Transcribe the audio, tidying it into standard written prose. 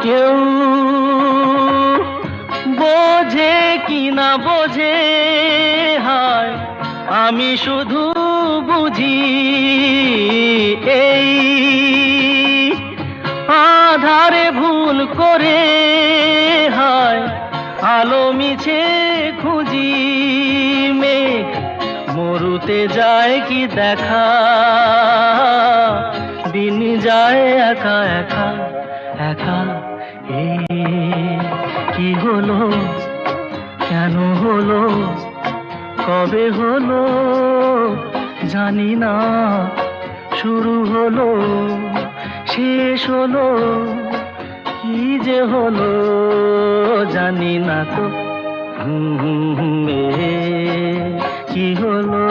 কেউ বোঝে কি না বোঝে, হায় আমি শুধু বুঝি এই আধারে ভুল করে, হায় আলো মিছে খুঁজি। মেঘ মরুতে যায় কি দেখা, দিন যায় একা একা একা। কি হলো, কেন হলো, কবে হলো জানি না, শুরু হলো শেষ হলো, কি যে হলো জানি না তো। কি হলো।